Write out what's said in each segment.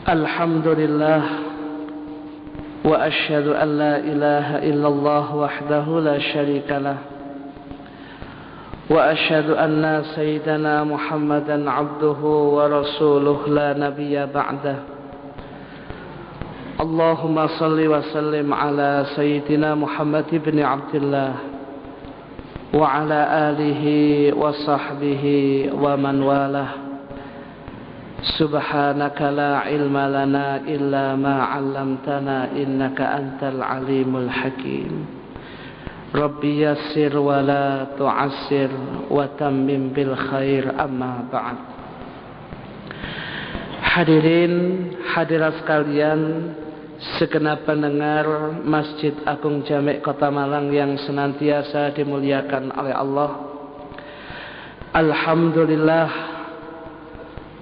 الحمد لله وأشهد أن لا إله إلا الله وحده لا شريك له وأشهد أن سيدنا محمدا عبده ورسوله لا نبي بعده اللهم صل وسلم على سيدنا محمد بن عبد الله وعلى آله وصحبه ومن والاه سبحانك لا علم لنا إلا ما علمتنا إنك أنت العليم الحكيم ربي يسر ولا تعسر وتمم بالخير أما بعد. Hadirin hadirat sekalian, segenap pendengar Masjid Agung Jami' Kota Malang yang senantiasa dimuliakan oleh Allah. Alhamdulillah,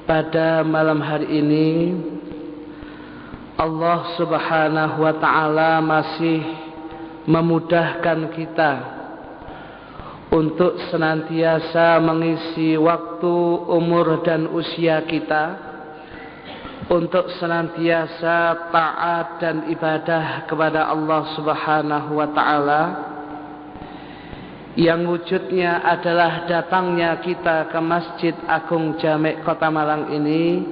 pada malam hari ini Allah Subhanahu wa ta'ala masih memudahkan kita untuk senantiasa mengisi waktu, umur dan usia kita untuk senantiasa taat dan ibadah kepada Allah Subhanahu wa ta'ala, yang wujudnya adalah datangnya kita ke Masjid Agung Jami' Kota Malang ini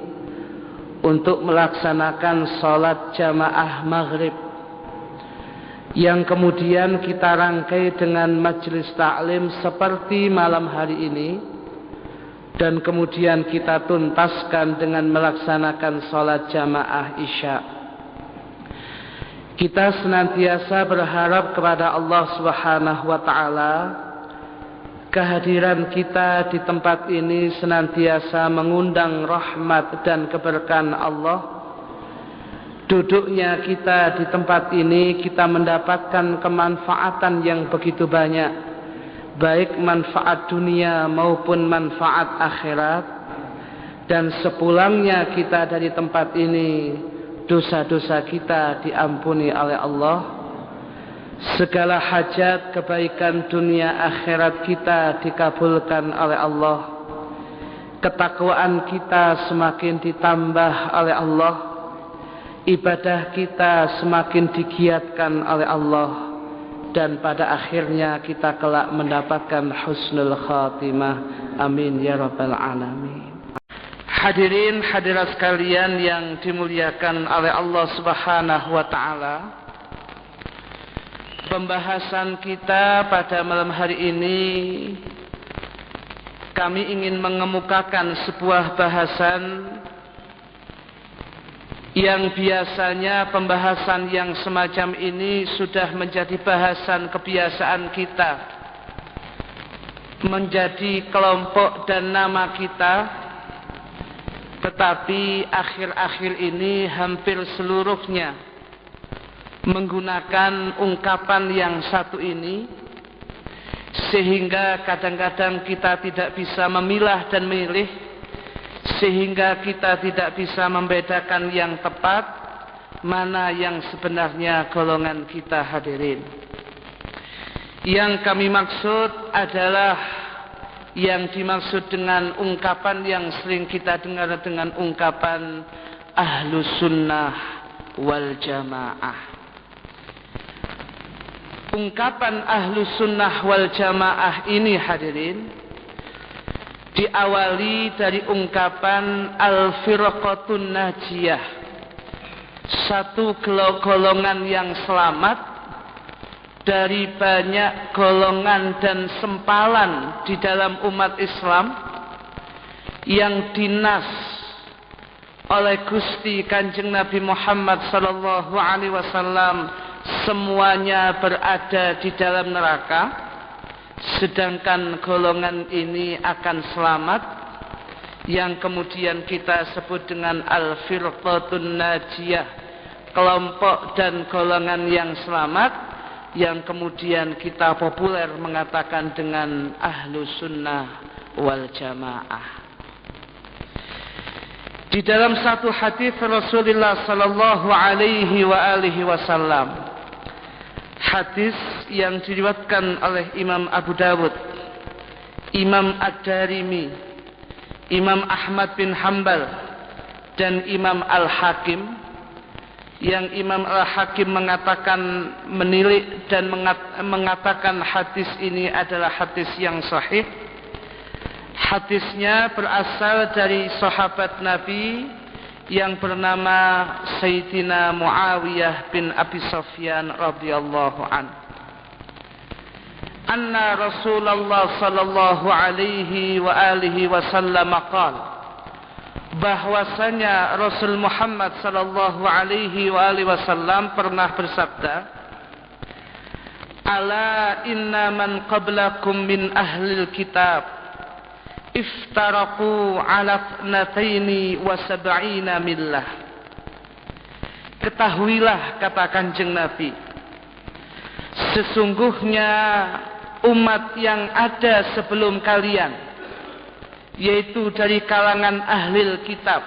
untuk melaksanakan sholat jamaah maghrib, yang kemudian kita rangkai dengan majelis taklim seperti malam hari ini, dan kemudian kita tuntaskan dengan melaksanakan sholat jamaah isya. Kita senantiasa berharap kepada Allah Subhanahu wa ta'ala, kehadiran kita di tempat ini senantiasa mengundang rahmat dan keberkahan Allah. Duduknya kita di tempat ini kita mendapatkan kemanfaatan yang begitu banyak, baik manfaat dunia maupun manfaat akhirat. Dan sepulangnya kita dari tempat ini, dosa-dosa kita diampuni oleh Allah. Segala hajat kebaikan dunia akhirat kita dikabulkan oleh Allah. Ketakwaan kita semakin ditambah oleh Allah. Ibadah kita semakin digiatkan oleh Allah. Dan pada akhirnya kita kelak mendapatkan husnul khatimah. Amin ya rabbal alamin. Hadirin hadirat sekalian yang dimuliakan oleh Allah Subhanahu wa ta'ala, pembahasan kita pada malam hari ini, kami ingin mengemukakan sebuah bahasan yang biasanya pembahasan yang semacam ini sudah menjadi bahasan kebiasaan kita, menjadi kelompok dan nama kita. Tetapi akhir-akhir ini hampir seluruhnya menggunakan ungkapan yang satu ini, sehingga kadang-kadang kita tidak bisa memilah dan memilih, sehingga kita tidak bisa membedakan yang tepat mana yang sebenarnya golongan kita. Hadirin, yang kami maksud adalah yang dimaksud dengan ungkapan yang sering kita dengar dengan ungkapan Ahlus Sunnah wal Jamaah. Ungkapan Ahlus Sunnah wal Jamaah ini, hadirin, diawali dari ungkapan Al-Firqatun Najiyah, satu golongan yang selamat dari banyak golongan dan sempalan di dalam umat Islam, yang dinas oleh Gusti Kanjeng Nabi Muhammad sallallahu alaihi wasallam semuanya berada di dalam neraka, sedangkan golongan ini akan selamat, yang kemudian kita sebut dengan Al-Firqatun Najiyah, kelompok dan golongan yang selamat, yang kemudian kita populer mengatakan dengan Ahlus Sunnah wal Jamaah. Di dalam satu hadis Rasulullah sallallahu alaihi wasallam, hadis yang diriwayatkan oleh Imam Abu Dawud, Imam Ad-Darimi, Imam Ahmad bin Hanbal, dan Imam Al-Hakim, yang Imam Al-Hakim mengatakan menilik dan mengatakan hadis ini adalah hadis yang sahih. Hadisnya berasal dari sahabat Nabi yang bernama Sayyidina Muawiyah bin Abi Sufyan radhiyallahu anhu. Anna Rasulullah sallallahu alaihi wa alihi wasallam qala, bahwasanya Rasul Muhammad sallallahu alaihi wa alihi wasallam pernah bersabda, ala inna man qablakum min ahlil kitab iftaraku ala nataini wa sab'ina millah. Ketahuilah, kata Kanjeng Nabi, sesungguhnya umat yang ada sebelum kalian, yaitu dari kalangan ahlil kitab,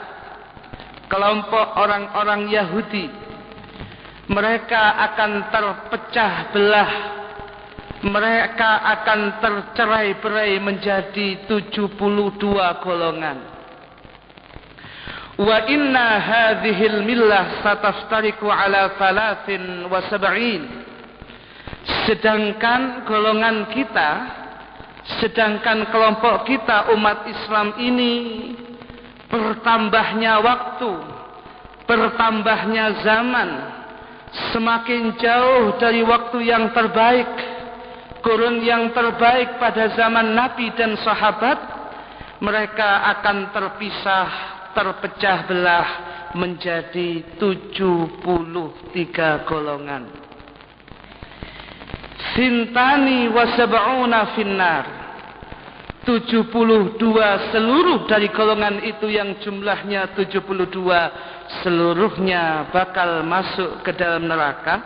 kelompok orang-orang Yahudi, mereka akan terpecah belah, mereka akan tercerai-berai menjadi 72 golongan. Wa inna hadhil millah sataftariku ala 73. Sedangkan golongan kita, sedangkan kelompok kita umat Islam ini, bertambahnya waktu, bertambahnya zaman, semakin jauh dari waktu yang terbaik, kurun yang terbaik pada zaman Nabi dan sahabat, mereka akan terpisah, terpecah belah menjadi 73 golongan. Sintani wa sab'una finnar. 72 seluruh dari golongan itu yang jumlahnya 72 seluruhnya bakal masuk ke dalam neraka.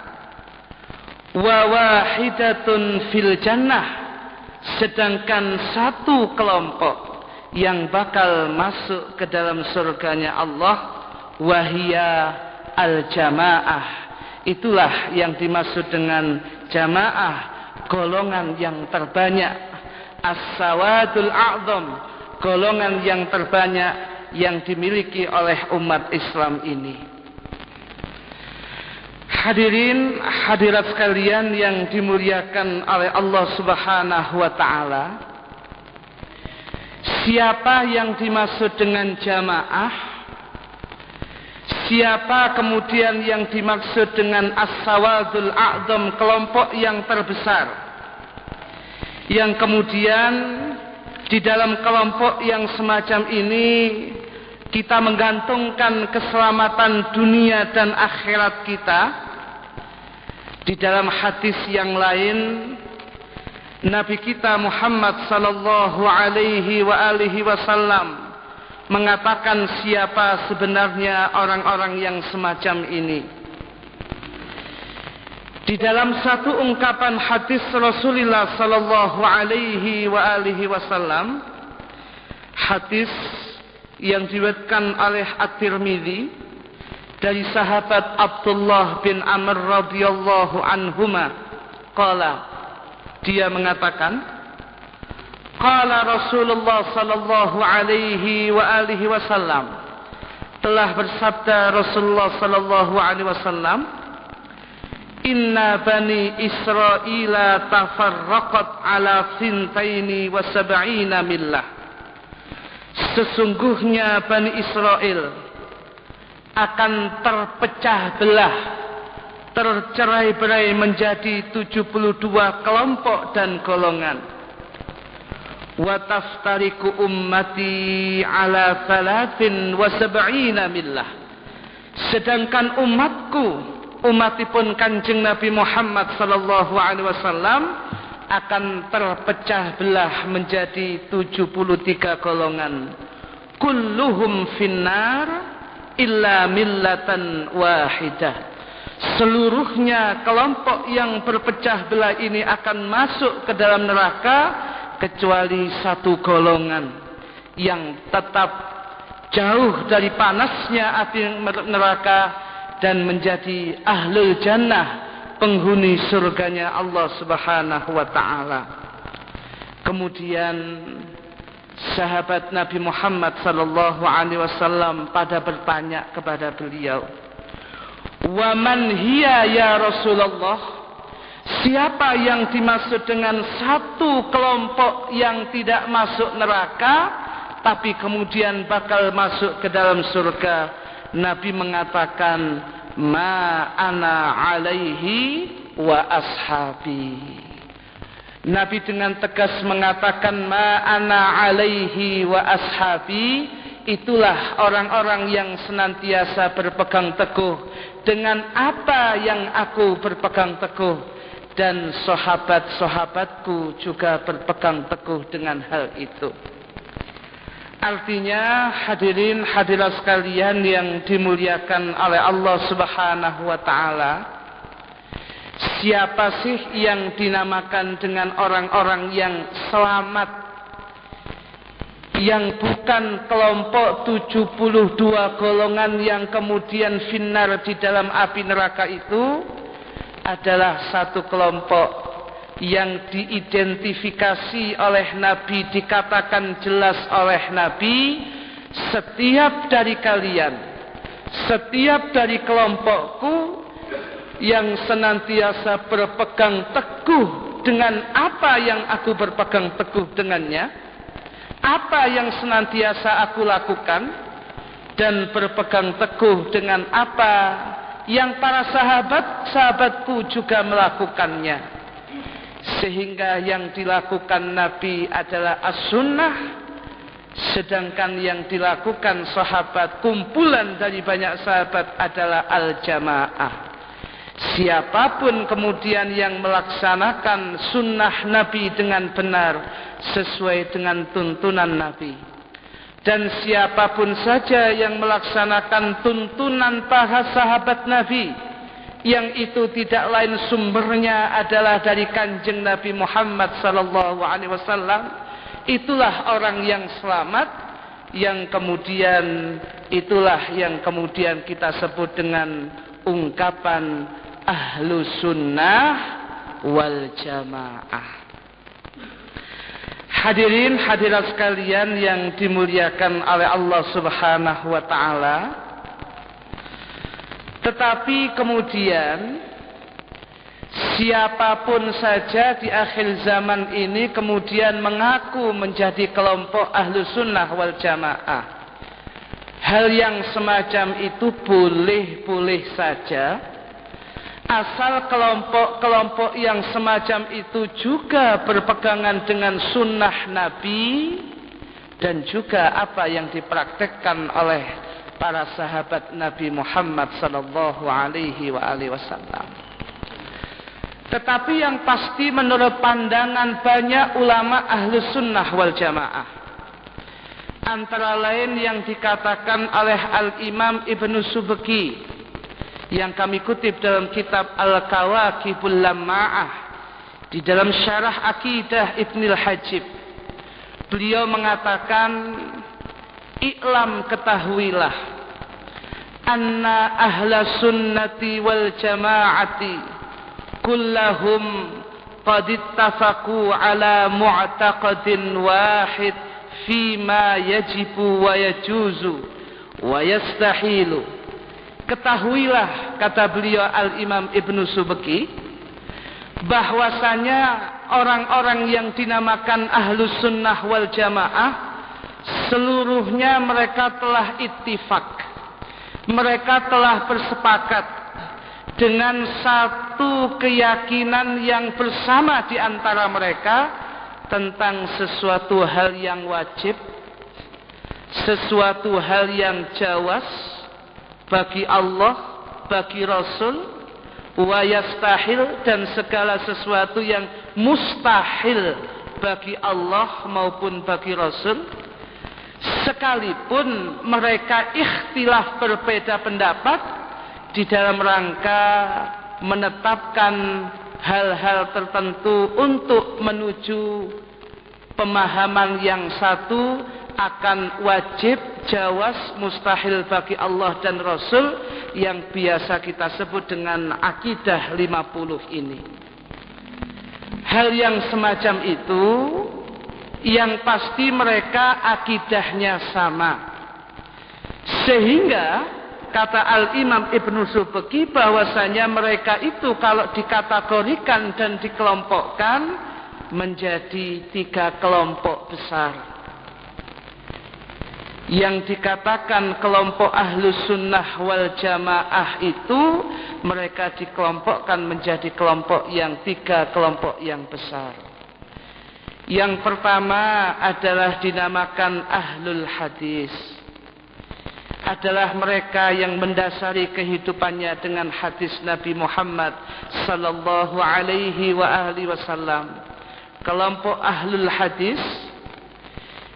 Wa wahidatun fil jannah. Sedangkan satu kelompok yang bakal masuk ke dalam surganya Allah, wahia al-jamaah. Itulah yang dimaksud dengan jamaah, golongan yang terbanyak, as-sawadul a'zam, golongan yang terbanyak yang dimiliki oleh umat Islam ini. Hadirin hadirat sekalian yang dimuliakan oleh Allah Subhanahu wa taala, siapa yang dimaksud dengan jamaah? Siapa kemudian yang dimaksud dengan as-sawadul a'zam, kelompok yang terbesar, yang kemudian di dalam kelompok yang semacam ini kita menggantungkan keselamatan dunia dan akhirat kita? Di dalam hadis yang lain, Nabi kita Muhammad sallallahu alaihi wa alihi wasallam mengatakan siapa sebenarnya orang-orang yang semacam ini. Di dalam satu ungkapan hadis Rasulullah sallallahu alaihi wa alihi wasallam, hadis yang diriwayatkan oleh At-Tirmidzi dari sahabat Abdullah bin Amr radhiyallahu anhuma, qala, dia mengatakan, qala Rasulullah sallallahu alaihi wa alihi wasallam, telah bersabda Rasulullah sallallahu alaihi wasallam, inna bani Israila tafarraqat ala sintaini wa sab'ina millah. Sesungguhnya Bani Israel akan terpecah belah, tercerai-berai menjadi 72 kelompok dan golongan. Wa taftariku ummati ala 73 millah. Sedangkan umatku, umatipun Kanjeng Nabi Muhammad sallallahu alaihi wasallam, akan terpecah belah menjadi 73 golongan. Kulluhum finnar illa millatan wahidah. Seluruhnya kelompok yang berpecah belah ini akan masuk ke dalam neraka, kecuali satu golongan yang tetap jauh dari panasnya api neraka dan menjadi ahlul jannah, penghuni surganya Allah Subhanahu wa taala. Kemudian sahabat Nabi Muhammad sallallahu alaihi wasallam pada bertanya kepada beliau, "Wa man hiya ya Rasulullah?" Siapa yang dimaksud dengan satu kelompok yang tidak masuk neraka tapi kemudian bakal masuk ke dalam surga? Nabi mengatakan, "Ma ana alaihi wa ashabi." Nabi dengan tegas mengatakan, "Ma ana alaihi wa ashabi." Itulah orang-orang yang senantiasa berpegang teguh dengan apa yang aku berpegang teguh, dan sahabat-sahabatku juga berpegang teguh dengan hal itu. Artinya, hadirin hadirat sekalian yang dimuliakan oleh Allah Subhanahu wa taala, siapa sih yang dinamakan dengan orang-orang yang selamat, yang bukan kelompok 72 golongan yang kemudian finnar di dalam api neraka itu? Adalah satu kelompok yang diidentifikasi oleh Nabi, dikatakan jelas oleh Nabi, setiap dari kalian, setiap dari kelompokku yang senantiasa berpegang teguh dengan apa yang aku berpegang teguh dengannya, apa yang senantiasa aku lakukan, dan berpegang teguh dengan apa yang para sahabat-sahabatku juga melakukannya. Sehingga yang dilakukan Nabi adalah as-sunnah, sedangkan yang dilakukan sahabat, kumpulan dari banyak sahabat, adalah al-jamaah. Siapapun kemudian yang melaksanakan sunnah Nabi dengan benar sesuai dengan tuntunan Nabi, dan siapapun saja yang melaksanakan tuntunan para sahabat Nabi, yang itu tidak lain sumbernya adalah dari kanjeng Nabi Muhammad sallallahu alaihi wasallam, itulah orang yang selamat, yang kemudian itulah yang kemudian kita sebut dengan ungkapan ahlu sunnah wal jamaah. Hadirin hadirat sekalian yang dimuliakan oleh Allah Subhanahu wa taala. Tetapi kemudian siapapun saja di akhir zaman ini kemudian mengaku menjadi kelompok ahlu sunnah wal jamaah, hal yang semacam itu boleh-boleh saja, asal kelompok-kelompok yang semacam itu juga berpegangan dengan sunnah Nabi dan juga apa yang dipraktekkan oleh para sahabat Nabi Muhammad sallallahu alaihi wasallam. Tetapi yang pasti menurut pandangan banyak ulama ahlus sunnah wal jamaah, antara lain yang dikatakan oleh Al-Imam Ibnu Subki yang kami kutip dalam kitab Al-Kawakibul Lamma'ah, di dalam syarah akidah Ibnul Hajib, beliau mengatakan, "I'lam, ketahuilah, anna ahla sunnati wal jama'ati kullahum qad ittafaqu ala mu'taqadin wahid fima yajibu wa yajuzu wa yastahilu." Ketahuilah, kata beliau Al-Imam Ibnu Subki, bahwasanya orang-orang yang dinamakan ahlus sunnah wal jamaah, seluruhnya mereka telah ittifak, mereka telah bersepakat dengan satu keyakinan yang bersama di antara mereka tentang sesuatu hal yang wajib, sesuatu hal yang jawas bagi Allah, bagi Rasul, wa yastahil, dan segala sesuatu yang mustahil bagi Allah maupun bagi Rasul, sekalipun mereka ikhtilaf berbeda pendapat di dalam rangka menetapkan hal-hal tertentu untuk menuju pemahaman yang satu akan wajib, jawas, mustahil bagi Allah dan Rasul, yang biasa kita sebut dengan akidah 50 ini. Hal yang semacam itu yang pasti mereka akidahnya sama. Sehingga kata Al-Imam Ibnu Subki bahwasanya mereka itu kalau dikategorikan dan dikelompokkan menjadi 3 kelompok besar. Yang dikatakan kelompok Ahlus Sunnah wal Jamaah itu mereka dikelompokkan menjadi kelompok yang 3 kelompok yang besar. Yang pertama adalah dinamakan Ahlul Hadis. Adalah mereka yang mendasari kehidupannya dengan hadis Nabi Muhammad sallallahu alaihi wasallam. Kelompok Ahlul Hadis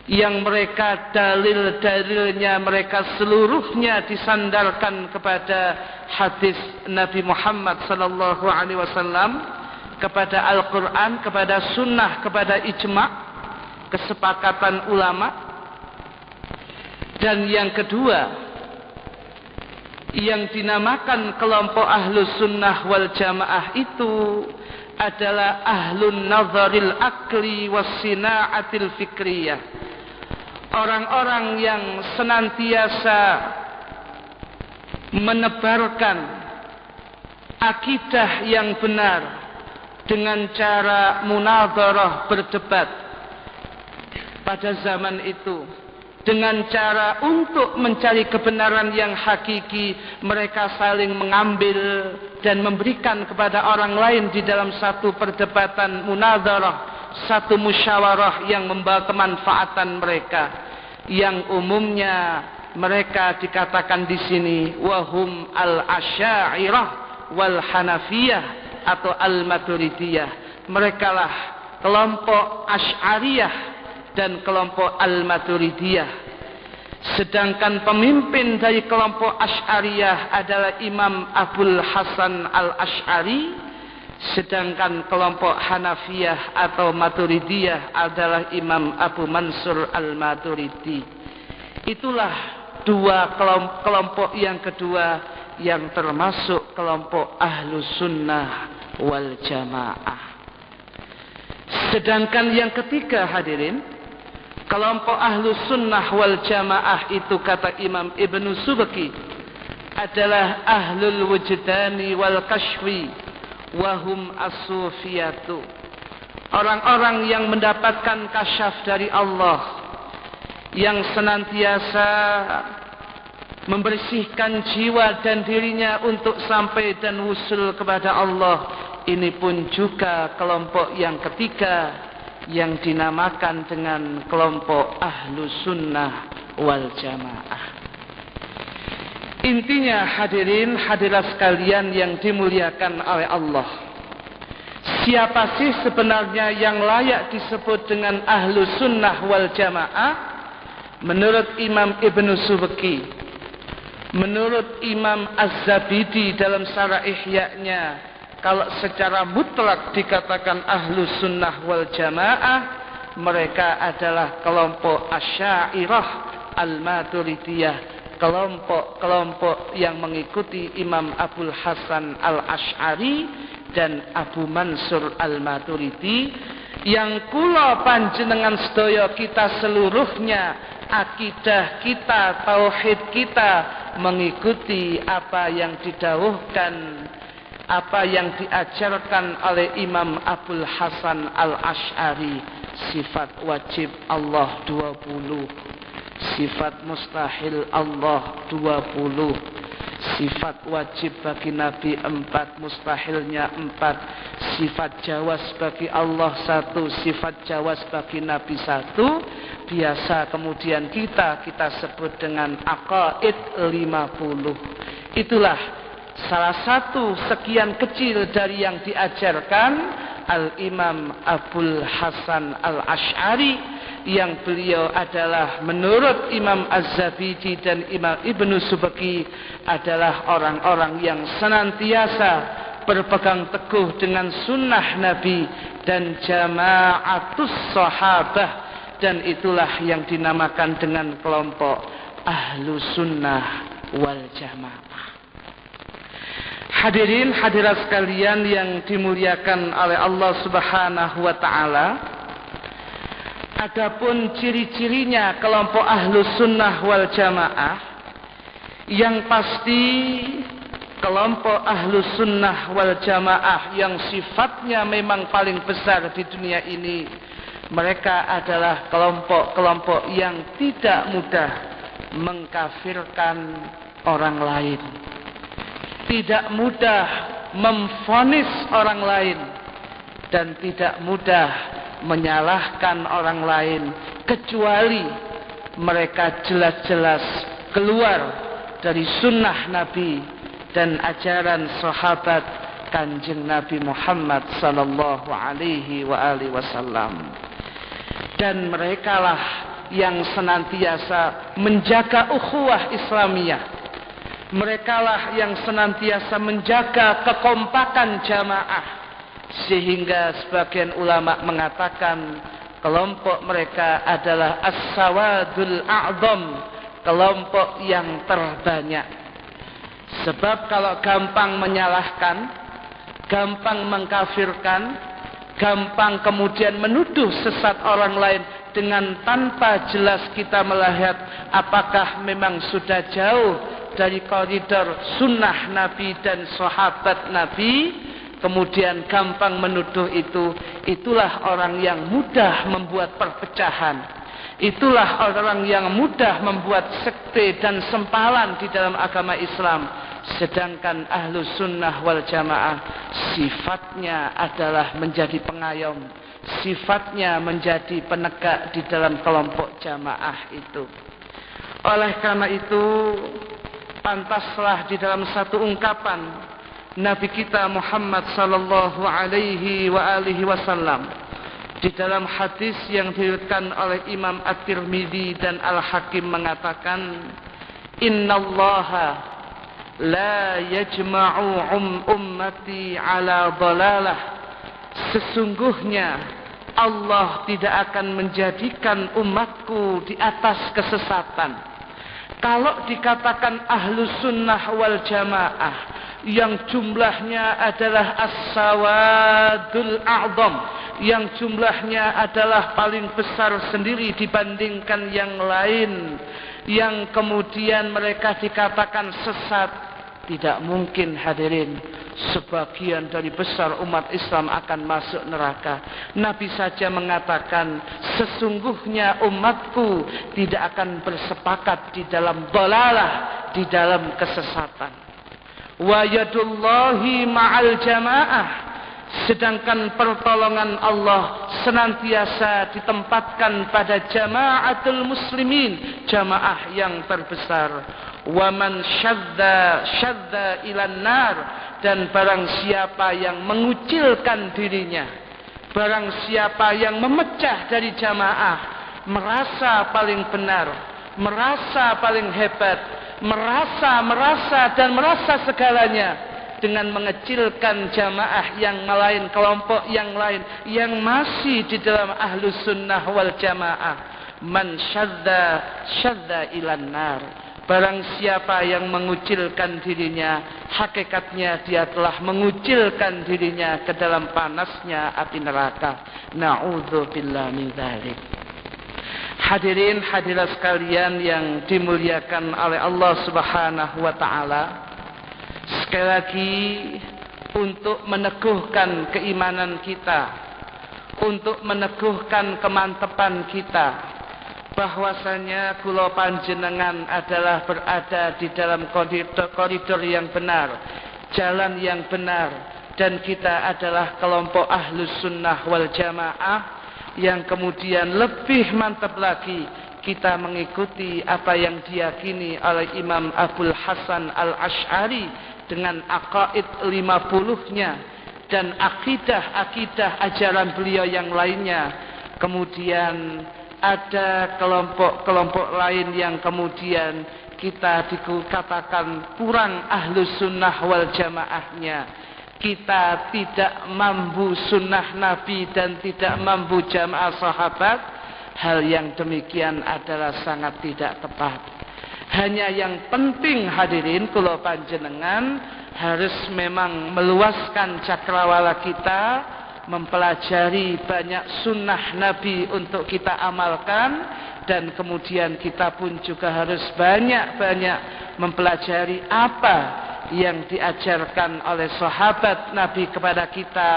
yang mereka dalil-dalilnya mereka seluruhnya disandarkan kepada hadis Nabi Muhammad sallallahu alaihi wasallam, kepada Al-Qur'an, kepada sunnah, kepada ijma', kesepakatan ulama. Dan yang kedua yang dinamakan kelompok Ahlus Sunnah wal Jamaah itu adalah Ahlun Nazaril Akli Wassina'atil Fikriyah. Orang-orang yang senantiasa menebarkan akidah yang benar dengan cara munadharah, berdebat pada zaman itu, dengan cara untuk mencari kebenaran yang hakiki. Mereka saling mengambil dan memberikan kepada orang lain di dalam satu perdebatan munadharah, satu musyawarah yang membawa kemanfaatan mereka, yang umumnya mereka dikatakan di sini wahum al-asy'ariyah wal hanafiyah atau al-maturidiyah. Mereka lah kelompok Asy'ariyah dan kelompok al-maturidiyah. Sedangkan pemimpin dari kelompok Asy'ariyah adalah Imam Abul Hasan al-Asy'ari. Sedangkan kelompok Hanafiyah atau Maturidiyah adalah Imam Abu Mansur al-Maturidi. Itulah 2 kelompok yang kedua yang termasuk kelompok Ahlus Sunnah wal Jamaah. Sedangkan yang ketiga hadirin, kelompok Ahlus Sunnah wal Jamaah itu kata Imam Ibnu Subki adalah Ahlul Wujdani wal Kashfi wahum as-sufiyatu. Orang-orang yang mendapatkan kasyaf dari Allah, yang senantiasa membersihkan jiwa dan dirinya untuk sampai dan wusul kepada Allah. Ini pun juga kelompok yang ketiga yang dinamakan dengan kelompok Ahlus Sunnah wal Jamaah. Intinya hadirin hadirat sekalian yang dimuliakan oleh Allah, siapa sih sebenarnya yang layak disebut dengan Ahlus Sunnah wal Jamaah? Menurut Imam Ibnu Subki, menurut Imam Az-Zabidi dalam Syarah Ihya-nya, kalau secara mutlak dikatakan Ahlus Sunnah wal Jamaah, mereka adalah kelompok Asy'ariyah al-Maturidiyah, kelompok-kelompok yang mengikuti Imam Abul Hasan al-Asy'ari dan Abu Mansur al-Maturidi, yang kula panjenengan sedaya kita seluruhnya akidah kita, tauhid kita mengikuti apa yang didhawuhkan, apa yang diajarkan oleh Imam Abul Hasan al-Asy'ari. Sifat wajib Allah 20, sifat mustahil Allah 20, sifat wajib bagi Nabi 4, mustahilnya 4, sifat jawas bagi Allah 1, sifat jawas bagi Nabi 1. Biasa kemudian kita sebut dengan aqaid 50. Itulah salah satu sekian kecil dari yang diajarkan Al-Imam Abul Hasan al-Asy'ari, yang beliau adalah menurut Imam Az-Zabidi dan Imam Ibnu Subki adalah orang-orang yang senantiasa berpegang teguh dengan sunnah Nabi dan jama'atus sahabah, dan itulah yang dinamakan dengan kelompok Ahlus Sunnah wal Jamaah. Hadirin hadirat sekalian yang dimuliakan oleh Allah Subhanahu wa taala, Adapun ciri-cirinya kelompok Ahlus Sunnah wal Jamaah, yang pasti kelompok Ahlus Sunnah wal Jamaah yang sifatnya memang paling besar di dunia ini, mereka adalah kelompok-kelompok yang tidak mudah mengkafirkan orang lain, tidak mudah memvonis orang lain, dan tidak mudah menyalahkan orang lain, kecuali mereka jelas-jelas keluar dari sunnah Nabi dan ajaran sahabat Kanjeng Nabi Muhammad sallallahu alaihi wasallam. Dan merekalah yang senantiasa menjaga ukhuwah Islamiyah. Merekalah yang senantiasa menjaga kekompakan jamaah, sehingga sebagian ulama mengatakan kelompok mereka adalah as-sawadul a'zam, kelompok yang terbanyak. Sebab kalau gampang menyalahkan, gampang mengkafirkan, gampang kemudian menuduh sesat orang lain dengan tanpa jelas kita melihat apakah memang sudah jauh dari koridor sunnah Nabi dan sahabat Nabi, kemudian gampang menuduh itulah orang yang mudah membuat perpecahan, itulah orang yang mudah membuat sekte dan sempalan di dalam agama Islam. Sedangkan Ahlus Sunnah wal Jamaah sifatnya adalah menjadi pengayom, sifatnya menjadi penegak di dalam kelompok jamaah itu. Oleh karena itu, pantaslah di dalam satu ungkapan Nabi kita Muhammad sallallahu alaihi wasallam di dalam hadis yang diriwayatkan oleh Imam At-Tirmidzi dan Al-Hakim mengatakan, innallaha la yajma'u ummati ala dhalalah, sesungguhnya Allah tidak akan menjadikan umatku di atas kesesatan. Kalau dikatakan Ahlus Sunnah wal Jamaah yang jumlahnya adalah as-sawadul a'zam, yang jumlahnya adalah paling besar sendiri dibandingkan yang lain, yang kemudian mereka dikatakan sesat, tidak mungkin hadirin sebagian dari besar umat Islam akan masuk neraka. Nabi saja mengatakan sesungguhnya umatku tidak akan bersepakat di dalam dhalalah, di dalam kesesatan. Wa yadullahi ma'al jamaah, sedangkan pertolongan Allah senantiasa ditempatkan pada jamaatul muslimin, jamaah yang terbesar. Wa man syadda ilan nar, dan barang siapa yang mengucilkan dirinya, barang siapa yang memecah dari jamaah, merasa paling benar, merasa paling hebat, merasa dan merasa segalanya, dengan mengecilkan jamaah yang lain, kelompok yang lain yang masih di dalam Ahlus Sunnah wal Jamaah. Man syadda ilan nar, barang siapa yang mengucilkan dirinya, hakikatnya dia telah mengucilkan dirinya ke dalam panasnya api neraka. Na'udzubillah min dzalik. Hadirin hadirat sekalian yang dimuliakan oleh Allah Subhanahu wa taala, sekali lagi untuk meneguhkan keimanan kita, untuk meneguhkan kemantapan kita, bahwasanya kula panjenengan adalah berada di dalam koridor yang benar, jalan yang benar, dan kita adalah kelompok Ahlus Sunnah wal Jamaah yang kemudian lebih mantap lagi kita mengikuti apa yang diyakini oleh Imam Abul Hasan Al-Asy'ari dengan aqaid 50-nya dan akidah ajaran beliau yang lainnya. Kemudian ada kelompok-kelompok lain yang kemudian kita dikatakan kurang Ahlus Sunnah wal Jamaahnya. Kita tidak mampu sunnah Nabi dan tidak mampu jamaah sahabat. Hal yang demikian adalah sangat tidak tepat. Hanya yang penting hadirin kula panjenengan harus memang meluaskan cakrawala kita, mempelajari banyak sunnah Nabi untuk kita amalkan, dan kemudian kita pun juga harus banyak-banyak mempelajari apa yang diajarkan oleh sahabat Nabi kepada kita,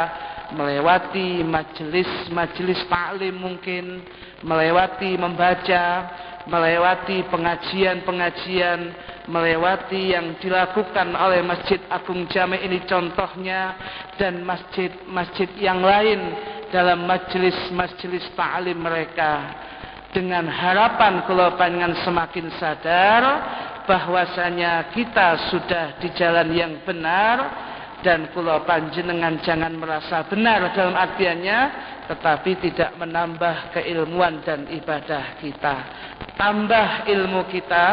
melewati majelis taklim mungkin, melewati membaca, melewati pengajian-pengajian, melewati yang dilakukan oleh Masjid Agung Jami ini contohnya, dan masjid-masjid yang lain dalam majelis-majelis ta'lim mereka, dengan harapan kula panjenengan semakin sadar bahwasanya kita sudah di jalan yang benar, dan kula panjenengan jangan merasa benar dalam artiannya, tetapi tidak menambah keilmuan dan ibadah kita. Tambah ilmu kita,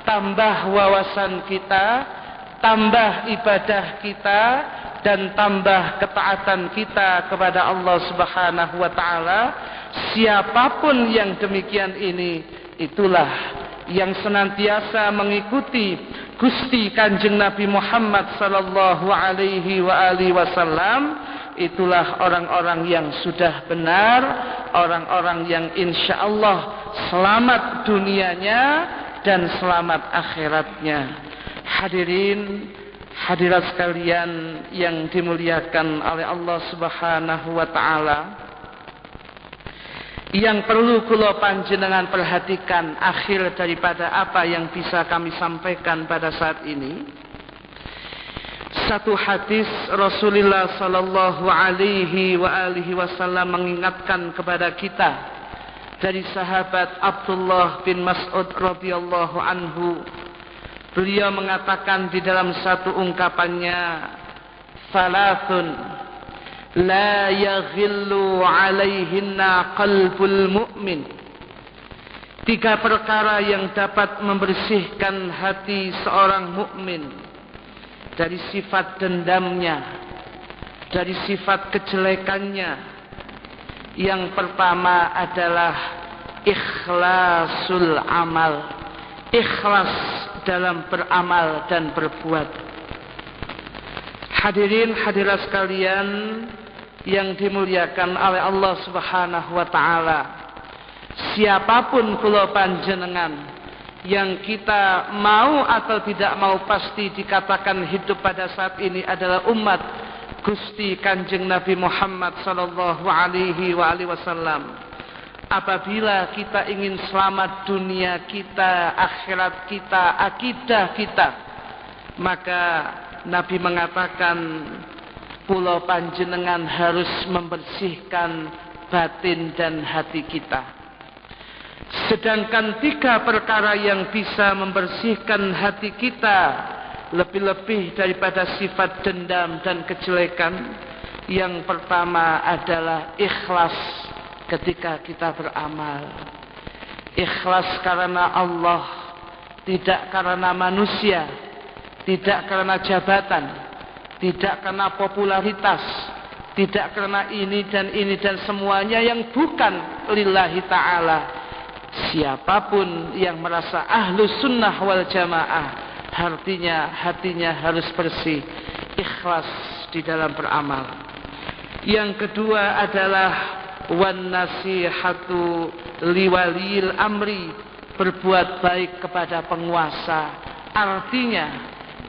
tambah wawasan kita, tambah ibadah kita, dan tambah ketaatan kita kepada Allah Subhanahu wa taala. Siapapun yang demikian ini, itulah yang senantiasa mengikuti Gusti Kanjeng Nabi Muhammad sallallahu alaihi wasallam, itulah orang-orang yang sudah benar, orang-orang yang insyaallah selamat dunianya dan selamat akhiratnya. Hadirin hadirat sekalian yang dimuliakan oleh Allah Subhanahu wa taala, yang perlu kula panjenengan perhatikan akhir daripada apa yang bisa kami sampaikan pada saat ini, satu hadis Rasulullah sallallahu alaihi wasallam mengingatkan kepada kita dari sahabat Abdullah bin Mas'ud radhiyallahu anhu. Beliau mengatakan di dalam satu ungkapannya, "Salasun la yaghillu alaihinna qalbul mu'min." Tiga perkara yang dapat membersihkan hati seorang mukmin dari sifat dendamnya, dari sifat kejelekannya. Yang pertama adalah ikhlasul amal, ikhlas dalam beramal dan berbuat. Hadirin hadirat sekalian yang dimuliakan oleh Allah Subhanahu wa taala, siapapun kula panjenengan yang kita mau atau tidak mau pasti dikatakan hidup pada saat ini adalah umat Gusti Kanjeng Nabi Muhammad sallallahu alaihi wasallam. Apabila kita ingin selamat dunia kita, akhirat kita, akidah kita, maka Nabi mengatakan kula panjenengan harus membersihkan batin dan hati kita. Sedangkan tiga perkara yang bisa membersihkan hati kita lebih-lebih daripada sifat dendam dan kejelekan, yang pertama adalah ikhlas ketika kita beramal. Ikhlas karena Allah, tidak karena manusia, tidak karena jabatan, tidak karena popularitas, tidak karena ini dan semuanya yang bukan lillahi ta'ala. Siapapun yang merasa ahlu sunnah wal jamaah, hatinya harus bersih, ikhlas di dalam beramal. Yang kedua adalah wan nasihatu liwalil amri, berbuat baik kepada penguasa. Artinya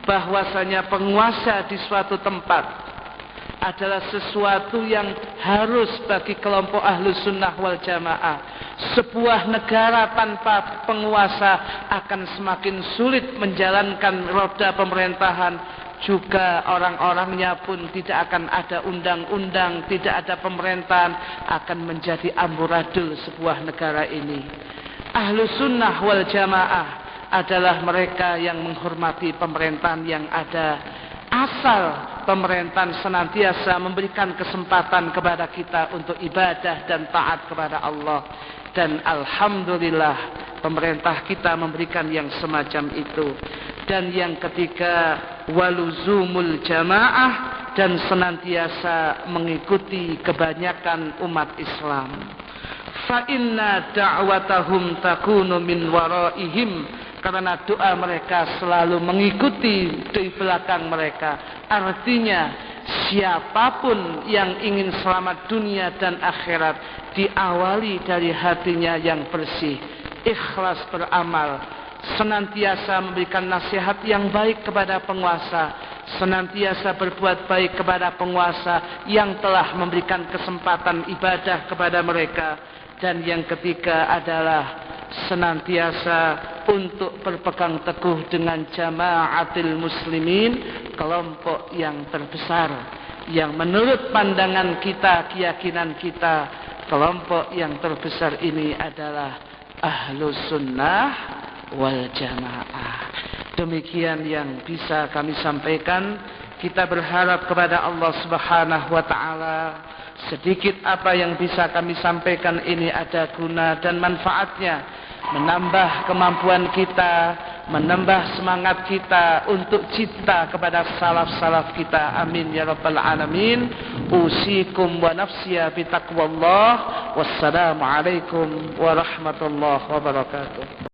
bahwasanya penguasa di suatu tempat adalah sesuatu yang harus bagi kelompok ahlu sunnah wal jamaah. Sebuah negara tanpa penguasa akan semakin sulit menjalankan roda pemerintahan. Juga orang-orangnya pun tidak akan ada undang-undang, tidak ada pemerintahan, akan menjadi amburadul sebuah negara ini. Ahlu sunnah wal jamaah adalah mereka yang menghormati pemerintahan yang ada, asal pemerintahan senantiasa memberikan kesempatan kepada kita untuk ibadah dan taat kepada Allah. Dan alhamdulillah pemerintah kita memberikan yang semacam itu. Dan yang ketiga, waluzumul jamaah, dan senantiasa mengikuti kebanyakan umat Islam. Fa inna da'watahum takunu min waraihim, karena doa mereka selalu mengikuti di belakang mereka. Artinya Siapapun yang ingin selamat dunia dan akhirat, diawali dari hatinya yang bersih, ikhlas beramal, senantiasa memberikan nasihat yang baik kepada penguasa, senantiasa berbuat baik kepada penguasa yang telah memberikan kesempatan ibadah kepada mereka. Dan yang ketiga adalah senantiasa untuk berpegang teguh dengan jamaatil muslimin, kelompok yang terbesar, yang menurut pandangan kita, keyakinan kita, kelompok yang terbesar ini adalah Ahlus Sunnah wal Jamaah. Demikian yang bisa kami sampaikan. Kita berharap kepada Allah Subhanahu wa taala sedikit apa yang bisa kami sampaikan ini ada guna dan manfaatnya, menambah kemampuan kita, menambah semangat kita untuk cinta kepada salaf-salaf kita. Amin ya rabbal alamin. Usikum wa nafsiya bi taqwallah. Wassalamu alaikum warahmatullahi wabarakatuh.